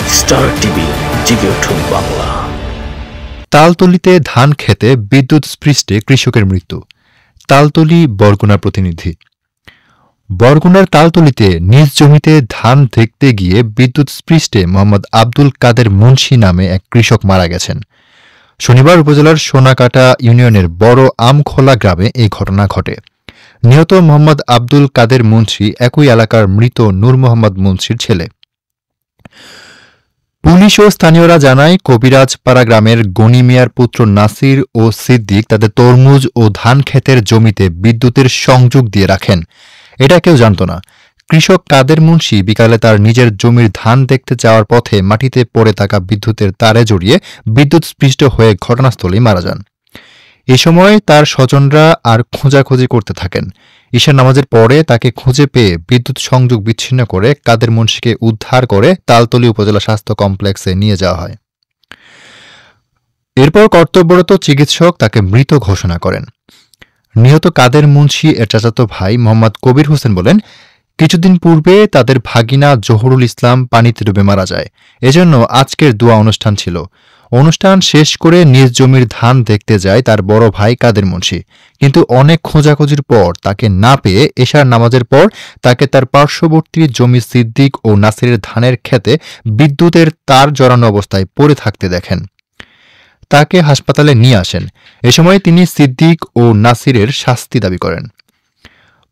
Star TV, জেগে উঠুন বাংলা। তালতলিতে ধান খেতে বিদ্যুৎ স্পৃষ্টে কৃষকের মৃত্যু। তালতলি বরগুনার প্রতিনিধি। বরগুনার তালতলিতে নিজ জমিতে ধান দেখতে গিয়ে বিদ্যুৎ স্পৃষ্টে মোহাম্মদ আব্দুল কাদের মুন্সি নামে এক কৃষক মারা গেছেন। শনিবার উপজেলার সোনাকাটা ইউনিয়নের বড় আমখোলা গ্রামে এই ঘটনা ঘটে। নিহত মোহাম্মদ আব্দুল কাদের মুন্সি একই এলাকার মৃত নূর মোহাম্মদ মুন্সির ছেলে। পুলিশ ও স্থানীয়রা জানায়, কবিরাজপাড়া গ্রামের গনি মিয়ার পুত্র নাসির ও সিদ্দিক তাদের তরমুজ ও ধান ক্ষেতের জমিতে বিদ্যুতের সংযোগ দিয়ে রাখেন। এটা কেউ জানত না। কৃষক কাদের মুন্সি বিকালে তার নিজের জমির ধান দেখতে যাওয়ার পথে মাটিতে পড়ে থাকা বিদ্যুতের তারে জড়িয়ে বিদ্যুৎস্পৃষ্ট হয়ে ঘটনাস্থলেই মারা যান। এ সময় তার স্বজনরা আর খোঁজাখুঁজি করতে থাকেন। ঈশার নামাজের পরে তাকে খুঁজে পেয়ে বিদ্যুৎ সংযোগ বিচ্ছিন্ন করে কাদের মুন্সিকে উদ্ধার করে তালতলি উপজেলা স্বাস্থ্য কমপ্লেক্সে নিয়ে যাওয়া হয়। এরপর কর্তব্যরত চিকিৎসক তাকে মৃত ঘোষণা করেন। নিহত কাদের মুন্সি এর চাচাতো ভাই মোহাম্মদ কবির হোসেন বলেন, কিছুদিন পূর্বে তাদের ভাগিনা জহুরুল ইসলাম পানিতে ডুবে মারা যায়। এজন্য আজকের দোয়া অনুষ্ঠান ছিল। অনুষ্ঠান শেষ করে নিজ জমির ধান দেখতে যায় তার বড় ভাই কাদের মুন্সি, কিন্তু অনেক খোঁজাখুঁজির পর তাকে না পেয়ে এশার নামাজের পর তাকে তার পার্শ্ববর্তী জমি সিদ্দিক ও নাসিরের ধানের ক্ষেতে বিদ্যুতের তার জড়ানো অবস্থায় পড়ে থাকতে দেখেন। তাকে হাসপাতালে নিয়ে আসেন। এ সময় তিনি সিদ্দিক ও নাসিরের শাস্তি দাবি করেন।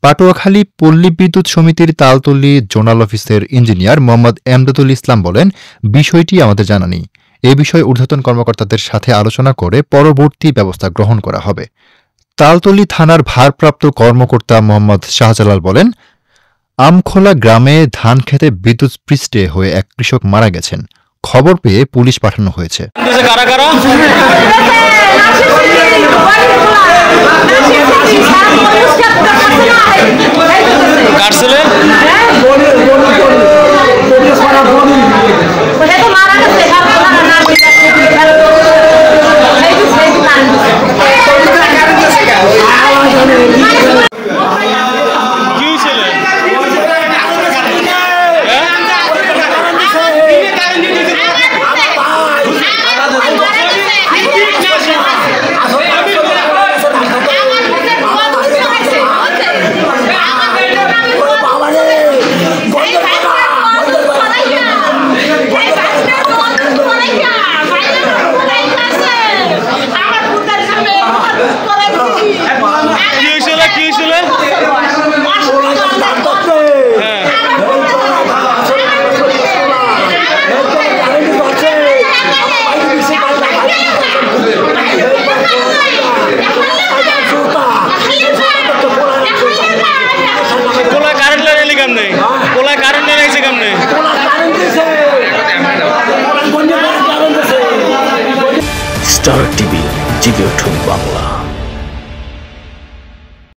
পাটুয়াখালী পল্লী বিদ্যুৎ সমিতির তালতলি জোনাল অফিসের ইঞ্জিনিয়ার মোহাম্মদ এমদাদুল ইসলাম বলেন, বিষয়টি আমাদের জানা নেই। এ বিষয়ে ঊর্ধ্বতন কর্মকর্তাদের সাথে আলোচনা করে পরবর্তী ব্যবস্থা গ্রহণ করা হবে। তালতলি থানার ভারপ্রাপ্ত কর্মকর্তা মোহাম্মদ শাহজালাল বলেন, আমখোলা গ্রামে ধান খেতে বিদ্যুৎস্পৃষ্টে হয়ে এক কৃষক মারা গেছেন। খবর পেয়ে পুলিশ পাঠানো হয়েছে। স্টার টিভি, জেগে উঠুন বাংলা।